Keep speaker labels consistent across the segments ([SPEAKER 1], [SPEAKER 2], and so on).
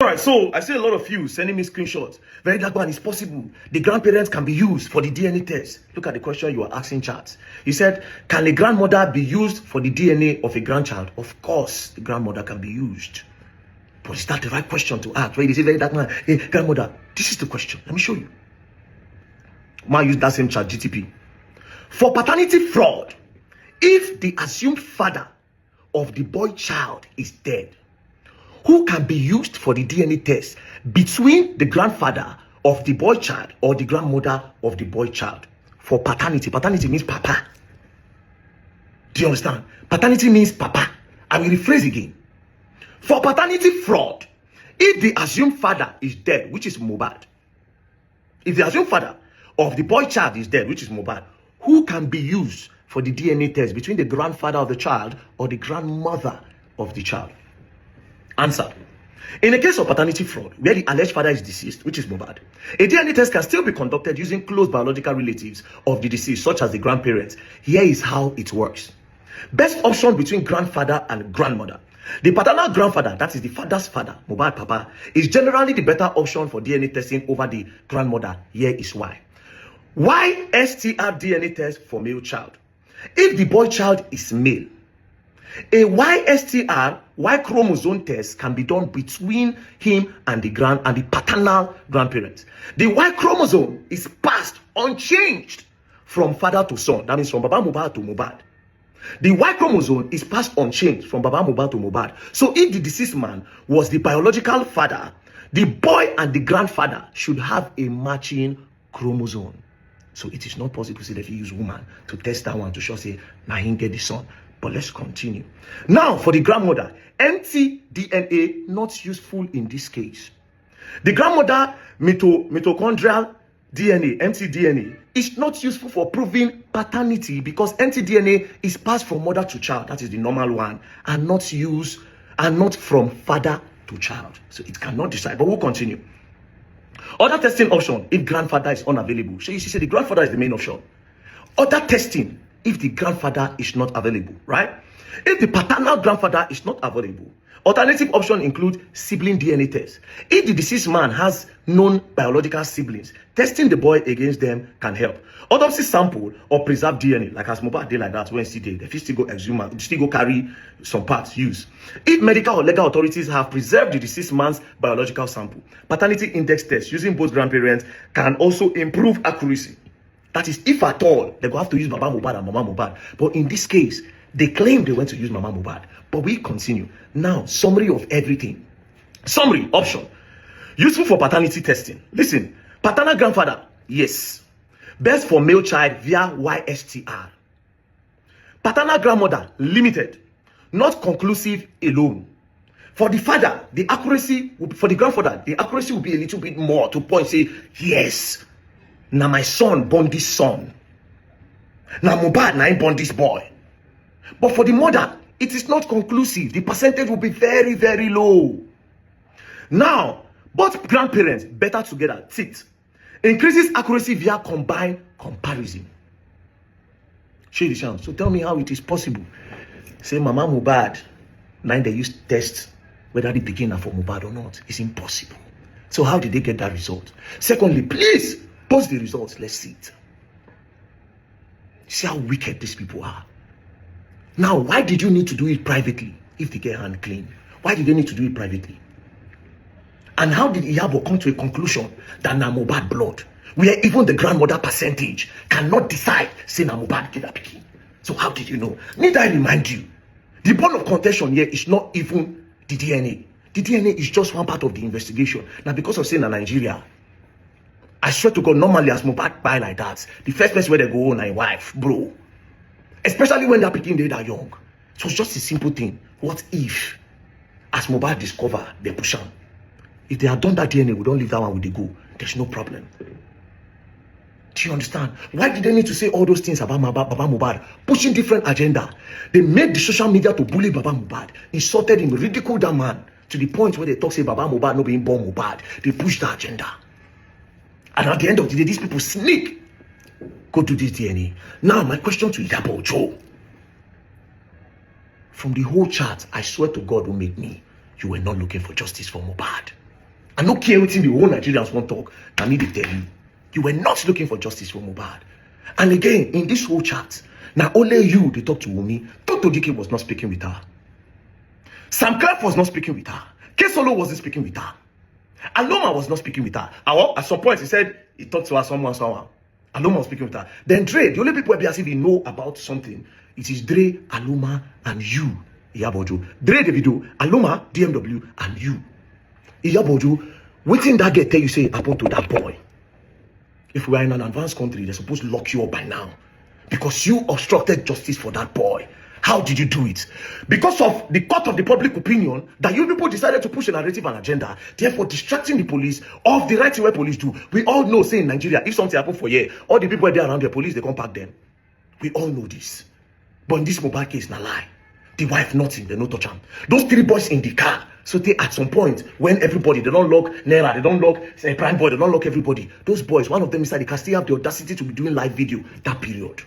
[SPEAKER 1] right, so I see a lot of you sending me screenshots. Very dark man, it's possible. The grandparents can be used for the DNA test. Look at the question you are asking, chat. You said, can a grandmother be used for the DNA of a grandchild? Of course, the grandmother can be used. But is that the right question to ask? Right? Is it very dark man? Hey, grandmother, this is the question. Let me show you. Might use that same chat GTP. For paternity fraud, if the assumed father of the boy child is dead, who can be used for the DNA test between the grandfather of the boy child or the grandmother of the boy child? For paternity. Paternity means papa. Do you understand? Paternity means papa. I will rephrase again. For paternity fraud, if the assumed father is dead, which is Mohbad, if the assumed father of the boy child is dead, which is Mohbad, who can be used for the DNA test between the grandfather of the child or the grandmother of the child? Answer. In the case of paternity fraud, where the alleged father is deceased, which is Mohbad, a DNA test can still be conducted using close biological relatives of the deceased, such as the grandparents. Here is how it works. Best option between grandfather and grandmother. The paternal grandfather, that is the father's father, Mohbad Papa, is generally the better option for DNA testing over the grandmother. Here is why. Why STR DNA test for male child? If the boy child is male, a YSTR, Y chromosome test can be done between him and the paternal grandparents. The Y chromosome is passed unchanged from father to son. That means from Baba Mohbad to Mohbad. The Y chromosome is passed unchanged from Baba Mohbad to Mohbad. So if the deceased man was the biological father, the boy and the grandfather should have a matching chromosome. So it is not possible to say that you use woman to test that one to show say now he get the son. But let's continue. Now for the grandmother, mtDNA not useful in this case. The grandmother mitochondrial DNA, mtDNA, is not useful for proving paternity because mtDNA is passed from mother to child, that is the normal one, and not from father to child. So it cannot decide, but we'll continue. Other testing option, if grandfather is unavailable. So you see, the grandfather is the main option. Other testing, if the grandfather is not available, right? If the paternal grandfather is not available, alternative option include sibling DNA test. If the deceased man has known biological siblings, testing the boy against them can help. Autopsy sample or preserved DNA, like as Mohbad did like that when he did, they still go exhume and still go carry some parts use. If medical or legal authorities have preserved the deceased man's biological sample, paternity index test using both grandparents can also improve accuracy. That is, if at all, they will have to use Baba Mohbad and Mama Mohbad. But in this case, they claim they went to use Mama Mohbad. But we continue. Now, summary of everything. Summary, option. Useful for paternity testing. Listen, paternal grandfather, yes. Best for male child via YSTR. Paternal grandmother, limited. Not conclusive alone. For the father, the accuracy, for the grandfather, the accuracy will be a little bit more to point, say, yes. Now my son born this son. Now Mohbad now born this boy. But for the mother, it is not conclusive. The percentage will be very, very low. Now, both grandparents better together. Ticked. Increases accuracy via combined comparison. Share the chance. So tell me how it is possible. Say Mama Mohbad, now they use test whether the beginner for Mohbad or not. It's impossible. So how did they get that result? Secondly, please post the results. Let's see it. See how wicked these people are. Now, why did you need to do it privately if they get hand clean? Why did they need to do it privately? And how did Iyabo come to a conclusion that na Mohbad blood, where even the grandmother percentage cannot decide, say na Mohbad get that pikin? So how did you know? Need I remind you, the bone of contention here is not even the DNA. The DNA is just one part of the investigation. Now, because of saying na Nigeria, I swear to God, normally as Mohbad buy like that, the first place where they go on my wife, bro. Especially when they're picking they that young. So it's just a simple thing. What if, as Mohbad discover, they push on? If they had done that DNA, we don't leave that one with the go. There's no problem. Do you understand? Why did they need to say all those things about Baba Mohbad? Pushing different agenda. They made the social media to bully Baba Mohbad. Insulted him, ridiculed that man. To the point where they talk, say Baba Mohbad not being born Mohbad. They push the agenda. And at the end of the day, these people sneak. Go to this DNA. Now, my question to Iyabo Ojo. From the whole chat, I swear to God who made me, you were not looking for justice for Mohbad. I no care wetin the whole Nigerians want talk. I need to tell you, you were not looking for justice for Mohbad. And again, in this whole chat, now only you they talk to Wumi. Dr. Dike was not speaking with her. Sam Clark was not speaking with her. Kesolo wasn't speaking with her. Aloma was not speaking with her. At some point, he said he talked to her someone. Aloma was speaking with her. Then Dre, the only people who as if they know about something, it is Dre, Aloma, and you, Iyabo Ojo. Dre, Davido, Aloma, DMW, and you. Iyabo Ojo, waiting that get tell you say happen to that boy. If we are in an advanced country, they're supposed to lock you up by now. Because you obstructed justice for that boy. How did you do it? Because of the court of the public opinion that you people decided to push a narrative and agenda, therefore distracting the police of the right thing where police do. We all know, say in Nigeria, if something happen for here, all the people there around the police, they come back them. We all know this. But in this mobile case, na lie. The wife nothing, they no touch him. Those 3 boys in the car, so they at some point, when everybody, they don't lock Naira, they don't lock Prime Boy, they don't lock everybody. Those boys, one of them inside the car still have the audacity to be doing live video that period.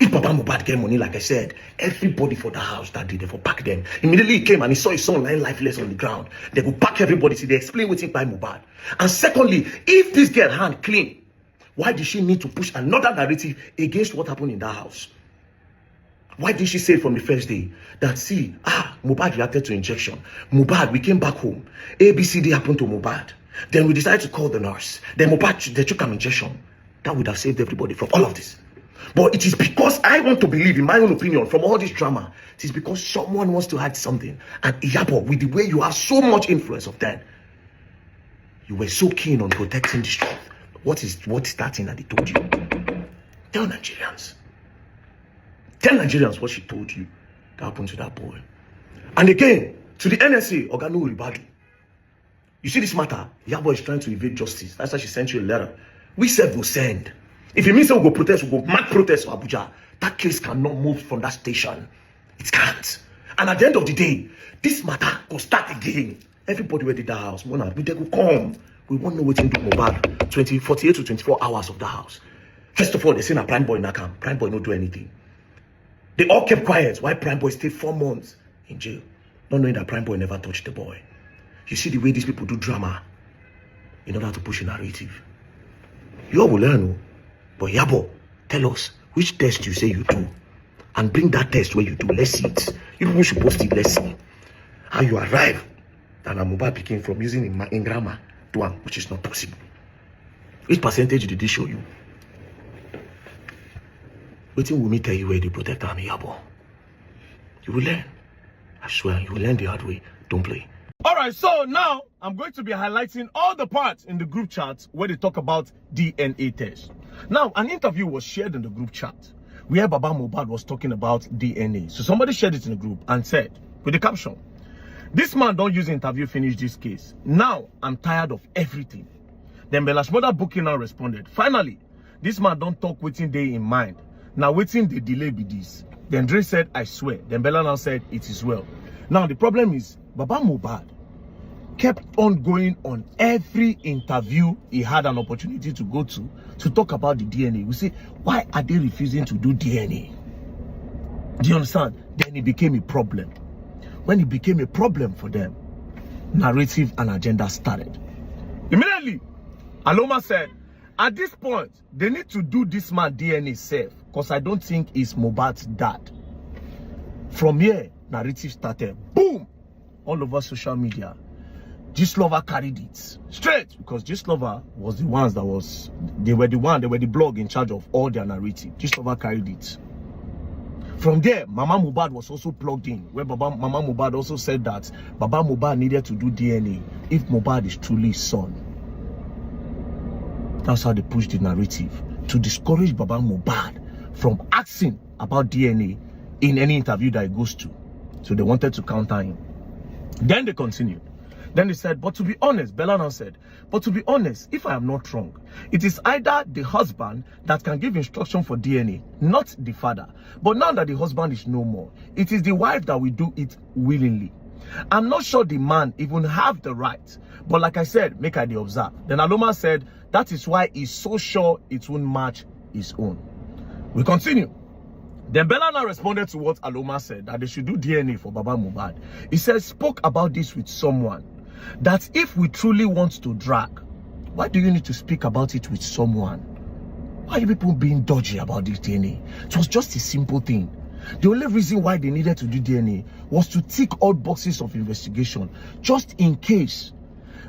[SPEAKER 1] If Papa Mohbad get money, like I said, everybody for the house that day, they for pack them. Immediately he came and he saw his son lying lifeless on the ground. They go pack everybody, see, they explain what's by Mohbad. And secondly, if this girl hand clean, why did she need to push another narrative against what happened in that house? Why did she say from the first day that, see, Mohbad reacted to injection. Mohbad, we came back home. ABCD happened to Mohbad. Then we decided to call the nurse. Then Mohbad, they took an injection. That would have saved everybody from all of this. But it is because I want to believe, in my own opinion, from all this drama, it is because someone wants to hide something. And Iyabo, with the way you have so much influence of that, you were so keen on protecting the truth. What is that thing that they told you? Tell Nigerians. Tell Nigerians what she told you that happened to that boy. And again, to the NSA, Oganu Ribadu. You see this matter? Iyabo is trying to evade justice. That's why she sent you a letter. We said we'll send. If it means that we'll go protest, we'll go mad protest for Abuja. That case cannot move from that station. It can't. And at the end of the day, this matter will start again. Everybody went in the house. We will come. We won't know what to do Mohbad. 48 to 24 hours of the house. First of all, they say a Prime Boy in that camp. Prime Boy not do anything. They all kept quiet. Why Prime Boy stayed 4 months in jail, not knowing that Prime Boy never touched the boy. You see the way these people do drama in order to push a narrative. You all will learn. But Iyabo, tell us which test you say you do, and bring that test where you do. Let's see it. You people should post it. Let's see how you arrive and Mohbad picking from using in grammar to one, which is not possible. Which percentage did they show you? Wait till Wumi tell you where they protect and Iyabo. You will learn. I swear, you will learn the hard way. Don't play. Alright, so now I'm going to be highlighting all the parts in the group chat where they talk about DNA test. Now, an interview was shared in the group chat where Baba Mohbad was talking about DNA. So somebody shared it in the group and said, with the caption, "This man don't use interview finish this case. Now, I'm tired of everything." Then Bella's mother booking now responded, "Finally, this man don't talk waiting day in mind. Now waiting the delay be this." Then Dre said, "I swear." Then Bella now said, "It is well." Now, the problem is, Baba Mohbad kept on going on every interview he had an opportunity to go to talk about the DNA. We say, why are they refusing to do DNA? Do you understand? Then it became a problem. When it became a problem for them, narrative and agenda started. Immediately, Aloma said, at this point, they need to do this man DNA safe, because I don't think it's Mohbad's dad. From here, narrative started. Boom! All over social media. Gistlover carried it straight, because Gistlover was the ones that they were the blog in charge of all their narrative. Gistlover carried it. From there, Mama Mohbad was also plugged in, where Mama Mohbad also said that Baba Mohbad needed to do DNA if Mohbad is truly his son. That's how they pushed the narrative, to discourage Baba Mohbad from asking about DNA in any interview that he goes to. So they wanted to counter him. Then they continued. Then they said, but to be honest, Bella now said, but to be honest, if I am not wrong, it is either the husband that can give instruction for DNA, not the father. But now that the husband is no more, it is the wife that will do it willingly. I'm not sure the man even have the right. But like I said, make I observe. Then Aloma said, that is why he's so sure it won't match his own. We continue. Then Bella now responded to what Aloma said, that they should do DNA for Baba Mohbad. He said, spoke about this with someone. that if we truly want to drag, why do you need to speak about it with someone? Why are you people being dodgy about this DNA? It was just a simple thing. The only reason why they needed to do DNA was to tick all boxes of investigation, just in case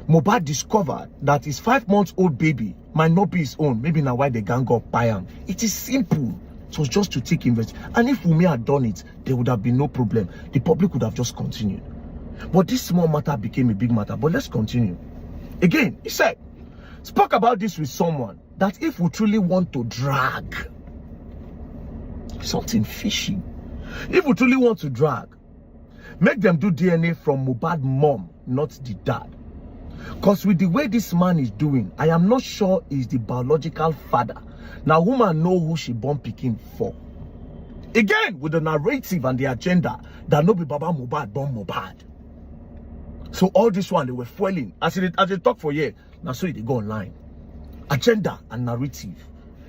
[SPEAKER 1] Mohbad discovered that his 5-month-old baby might not be his own. Maybe now why they gang up by him. It is simple. It was just to tick investigation. And if Wumi had done it, there would have been no problem. The public would have just continued. But this small matter became a big matter. But let's continue. Again, he said, spoke about this with someone, that if we truly want to drag something fishy, if we truly want to drag, make them do DNA from Mohbad mom, not the dad. Because with the way this man is doing, I am not sure he's the biological father. Now, woman know who she born Pikin for. Again, with the narrative and the agenda that no be Baba Mohbad born Mohbad. So all this one, they were fueling. As they talk for years, now so they go online. Agenda and narrative.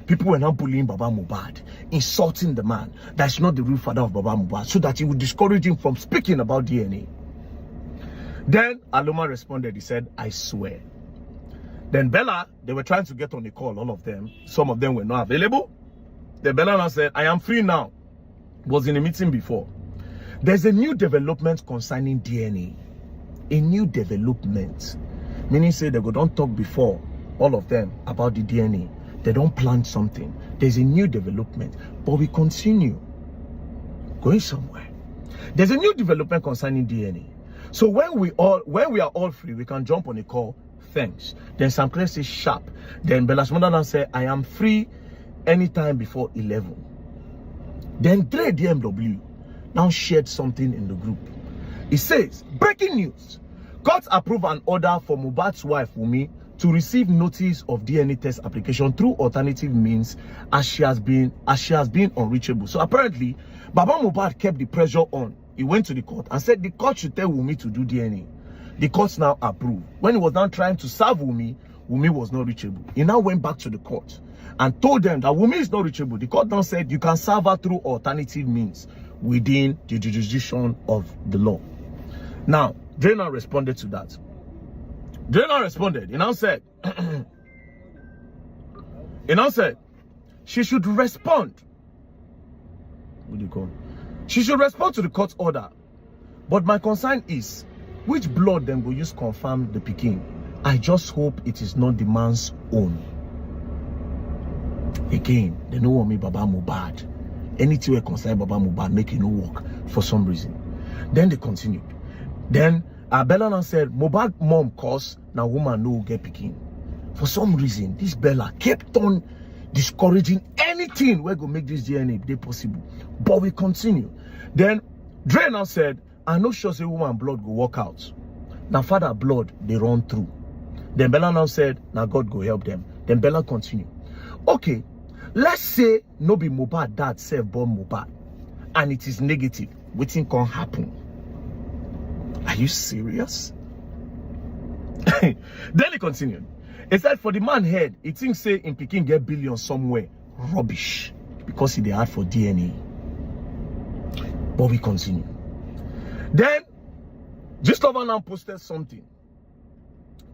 [SPEAKER 1] People were now bullying Baba Mohbad, insulting the man that's not the real father of Baba Mohbad, so that he would discourage him from speaking about DNA. Then Aloma responded, he said, I swear. Then Bella, they were trying to get on the call, all of them. Some of them were not available. Then Bella now said, I am free now. Was in a meeting before. There's a new development concerning DNA. A new development. Meaning say they go don't talk before, all of them, about the DNA. They don't plan something. There's a new development. But we continue. Going somewhere. There's a new development concerning DNA. So when we are all free, we can jump on a call. Thanks. Then Sam Clare says sharp. Then Bella's mother now said, I am free anytime before 11. Then Dre DMW now shared something in the group. It says, breaking news. Court approved an order for Mohbad's wife, Wumi, to receive notice of DNA test application through alternative means as she has been unreachable. So apparently, Baba Mohbad kept the pressure on. He went to the court and said the court should tell Wumi to do DNA. The court now approved. When he was now trying to serve Wumi, Wumi was not reachable. He now went back to the court and told them that Wumi is not reachable. The court now said you can serve her through alternative means within the jurisdiction of the law. Now, Dre now responded to that. Dre now responded. He now said, she should respond. What do you call it? She should respond to the court order. But my concern is, which blood then will use confirm the Pikin? I just hope it is not the man's own. Again, they don't want me Baba Mohbad. Anything we concern Baba Mohbad, make it no work for some reason. Then they continued. Then Bella now said, Mohbad mom cause now woman no get Pikin. For some reason, this Bella kept on discouraging anything where go make this DNA be possible. But we continue. Then Dre now said, I know sure say woman blood go work out. Now father blood they run through. Then Bella now said, now God go help them. Then Bella continue. Okay, let's say no be Mohbad dad self born Mohbad, and it is negative. Wetin can happen? Are you serious? Then he continued. He said, for the man head, he thinks say in Pikin get billions somewhere. Rubbish. Because he dey hard for DNA. But we continue. Then, Gistlover now posted something.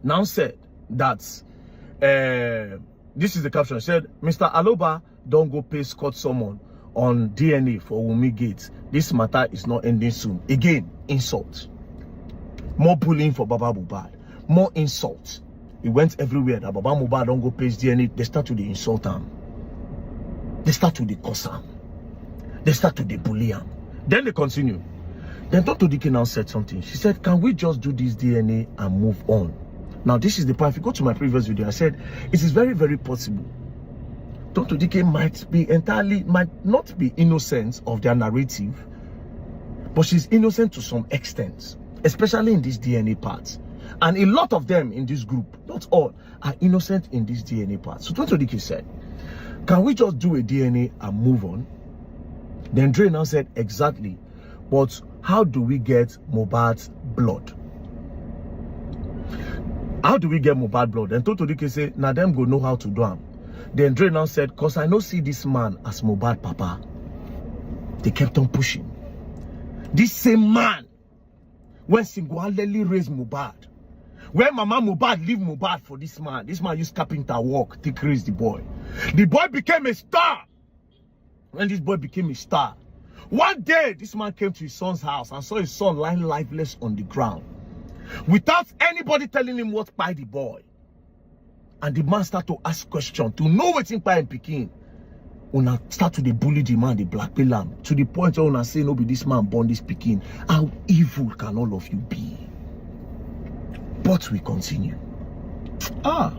[SPEAKER 1] Now said that, this is the caption. He said, Mr. Aloba, don't go pay Scott summon on DNA for Wumi Gates. This matter is not ending soon. Again, insult. More bullying for Baba Mohbad. More insult. It went everywhere that Baba Mohbad don't go pay his DNA. They start to the insult him. They start to the curse him. They start to the bully him. Then they continue. Then Dr. Dike now said something. She said, can we just do this DNA and move on? Now, this is the part. If you go to my previous video, I said, it is very, very possible. Dr. Dike might not be innocent of their narrative, but she's innocent to some extent, especially in this DNA part. And a lot of them in this group, not all, are innocent in this DNA part. So Dr. Dike said, can we just do a DNA and move on? Then Dre now said, exactly. But how do we get Mohbad's blood? How do we get Mohbad blood? Then Dr. Dike said, now them go know how to do them. Then Dre now said, because I don't see this man as Mohbad Papa. They kept on pushing. This same man, when single-handedly raised Mohbad, When Mama Mohbad leave Mohbad for this man used carpenter work to raise the boy. The boy became a star. When this boy became a star, one day this man came to his son's house and saw his son lying lifeless on the ground, without anybody telling him what by the boy. And the man started to ask questions to know what's in by Peking. Una start to bully the man, the blackmail him, to the point where una say no be this man born this Peking. How evil can all of you be? But we continue. Boy.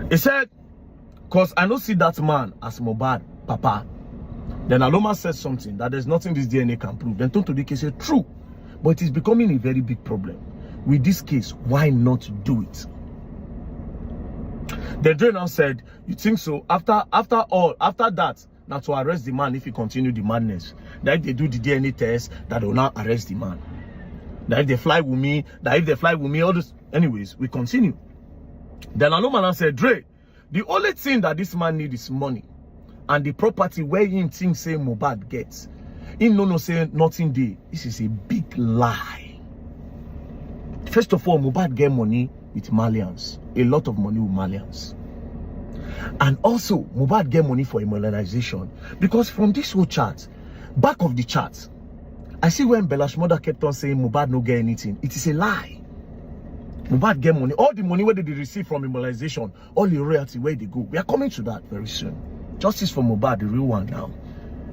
[SPEAKER 1] He said, because I don't see that man as Mohbad, Papa. Then Aloma said something that there's nothing this DNA can prove. Then Tonto Dike said, true. But it is becoming a very big problem. With this case, why not do it? The Dre now said, you think so? After that, now to arrest the man if he continue the madness. That if they do the DNA test, that they will not arrest the man. That if they fly Wumi, all this. Anyways, we continue. Then Aloma now said, Dre, the only thing that this man needs is money. And the property where him think say Mohbad gets. He no say nothing there. This is a big lie. First of all, Mohbad get money with Malians. A lot of money with Malians. And also, Mohbad get money for immunization. Because from this whole chart, back of the chart, I see when Bella's mother kept on saying Mohbad no get anything. It is a lie. Mohbad get money. All the money where they receive from immunization, all the royalty where they go. We are coming to that very soon. Justice for Mohbad, the real one now.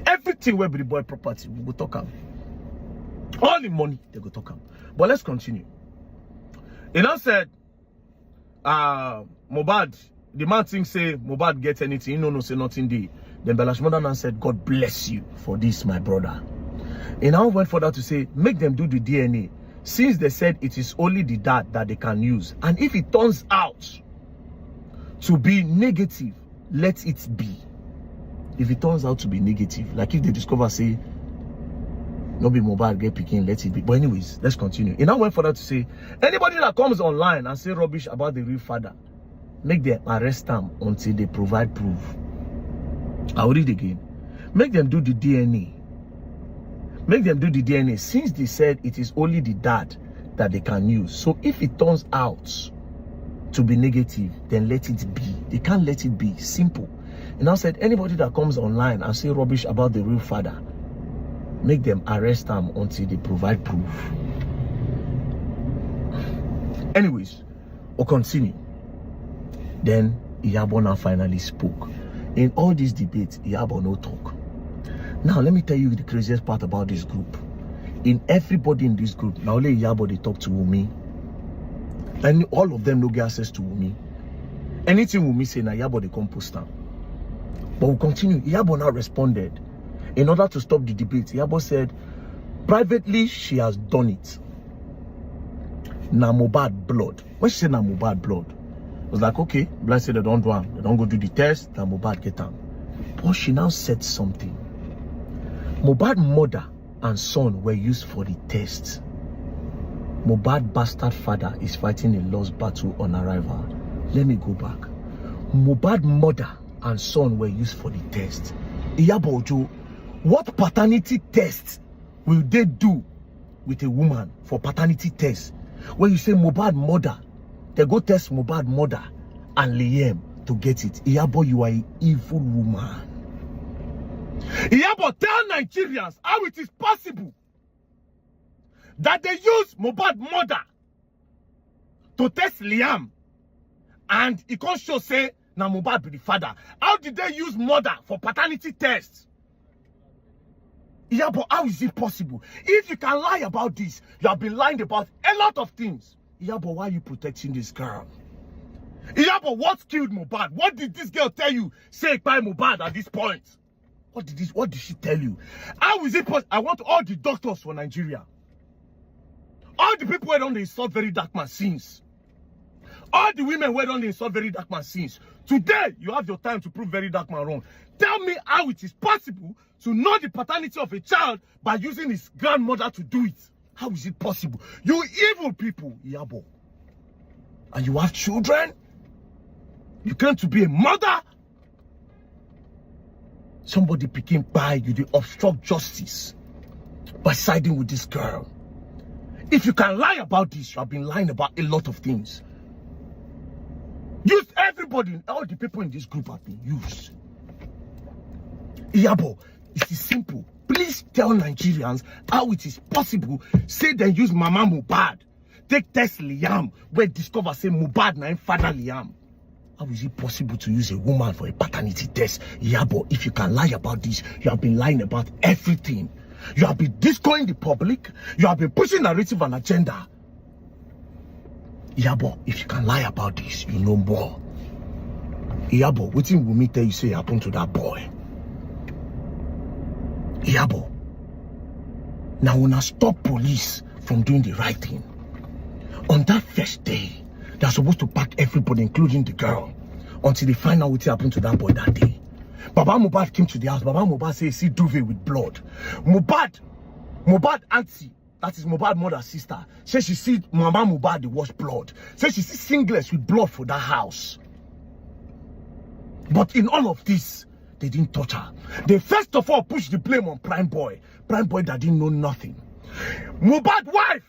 [SPEAKER 1] Everything where be the boy property, we go talk am. All the money, they go talk am. But let's continue. He now said, Mohbad, the man thinks say Mohbad gets anything, no say nothing there. Then Bella's mother now said, God bless you for this, my brother. He now went further to say, make them do the DNA. Since they said it is only the dad that they can use. And if it turns out to be negative, let it be. If it turns out to be negative, like if they discover, say, no be Mohbad get picking, let it be. But anyways, let's continue. He now went further to say, anybody that comes online and say rubbish about the real father, make them arrest them until they provide proof. I'll read again. Make them do the DNA. Make them do the DNA since they said it is only the dad that they can use. So if it turns out to be negative, then let it be. They can't let it be. Simple. And now said anybody that comes online and say rubbish about the real father, make them arrest them until they provide proof. Anyways, we'll continue. Then Iyabo now finally spoke. In all these debates, Iyabo no talk. Now, let me tell you the craziest part about this group. In everybody in this group, now only Iyabo they talk to Wumi. And all of them no get access to Wumi. Anything Wumi say, now Iyabo they come post down. But we'll continue. Iyabo now responded. In order to stop the debate, Iyabo said, privately, she has done it. Na Mohbad blood. When she said na Mohbad blood, I was like, okay, Black said they don't do it. They don't go do the test, na Mohbad get them. But she now said something. Mohbad mother and son were used for the test. Mohbad bastard father is fighting a lost battle on arrival. Let me go back. Mohbad mother and son were used for the test. Iyabo Ojo, what paternity test will they do with a woman for paternity test? When you say Mohbad mother, they go test Mohbad mother and Liam to get it. Iyabo, you are an evil woman. Iyabo, tell Nigerians how it is possible that they use Mohbad mother to test Liam and it can't show say na Mohbad be the father. How did they use mother for paternity tests? Iyabo, how is it possible? If you can lie about this, you have been lying about a lot of things. Iyabo, why are you protecting this girl? Iyabo, what killed Mohbad? What did this girl tell you? Say by Mohbad at this point. What did she tell you? How is it possible? I want all the doctors for Nigeria. All the people who don't insult very dark man sins. All the women who don't insult very dark man sins. Today, you have your time to prove very dark man wrong. Tell me how it is possible to know the paternity of a child by using his grandmother to do it. How is it possible? You evil people, Iyabo. And you have children? You claim to be a mother? Somebody became by you, they obstruct justice by siding with this girl. if you can lie about this, you have been lying about a lot of things. Use everybody, all the people in this group have been used. Iyabo, it is simple. Please tell Nigerians how it is possible. Say they use Mama Mohbad. Take test Liam, where discover say Mohbad na father Liam. How is it possible to use a woman for a paternity test? Iyabo, if you can lie about this, you have been lying about everything. You have been destroying the public. You have been pushing narrative and agenda. Iyabo, if you can lie about this, you know more. Iyabo, what thing Wumi tell you say happened to that boy? Iyabo, now when I stop police from doing the right thing, on that first day, they're supposed to pack everybody, including the girl, until they find out what happened to that boy that day. Baba Mohbad came to the house. Baba Mohbad said, see duvet with blood. Mohbad auntie, that is Mohbad mother's sister, says she see Mama Mohbad wash blood. Says she see singlets with blood for that house. But in all of this, they didn't touch her. They first of all pushed the blame on Prime Boy. Prime Boy that didn't know nothing. Mohbad's wife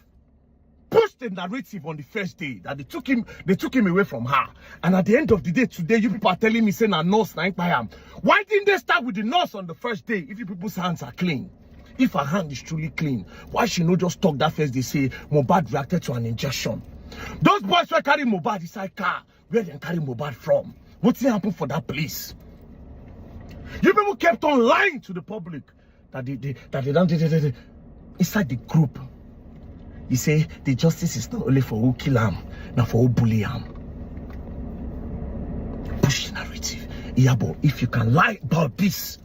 [SPEAKER 1] pushed the narrative on the first day that they took him away from her. And at the end of the day, today, you people are telling me saying a nurse na am. Why didn't they start with the nurse on the first day if you people's hands are clean? If her hand is truly clean, why she no just talk that first day say Mohbad reacted to an injection? Those boys were carrying Mohbad inside car. Where they carry Mohbad from? What's happened for that place? You people kept on lying to the public that they don't inside the group. You say the justice is not only for who kill him, not for who bully him. Push the narrative. Iyabo, if you can lie about this,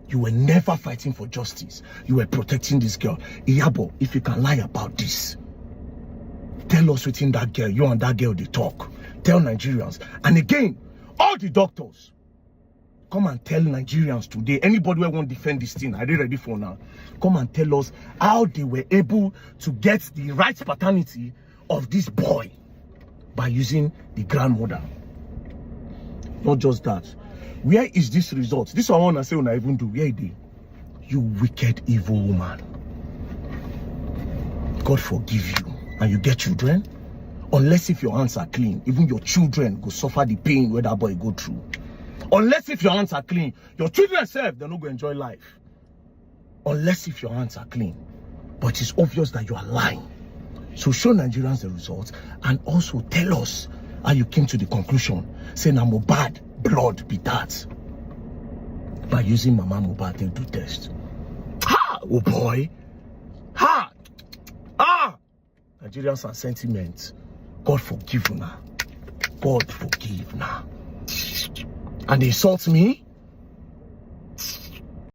[SPEAKER 1] you were never fighting for justice. You were protecting this girl. Iyabo, if you can lie about this, tell us within that girl, you and that girl, they talk. Tell Nigerians. And again, all the doctors, come and tell Nigerians today, anybody who won't defend this thing, are they ready for now? Come and tell us how they were able to get the right paternity of this boy by using the grandmother. Not just that. Where is this result? This one I want to say when I even do. Where is it? You wicked, evil woman. God forgive you. And you get children? Unless if your hands are clean, even your children go suffer the pain where that boy go through. Unless if your hands are clean, your children self, they're not going to enjoy life. Unless if your hands are clean. But it's obvious that you are lying. So show Nigerians the results and also tell us how you came to the conclusion, saying I'm Mohbad, blood be that. By using Mama Mohbad to do test. Ha! Oh boy. Ha! Ah! Nigerians are sentiments. God forgive you now. God forgive now. And they insult me.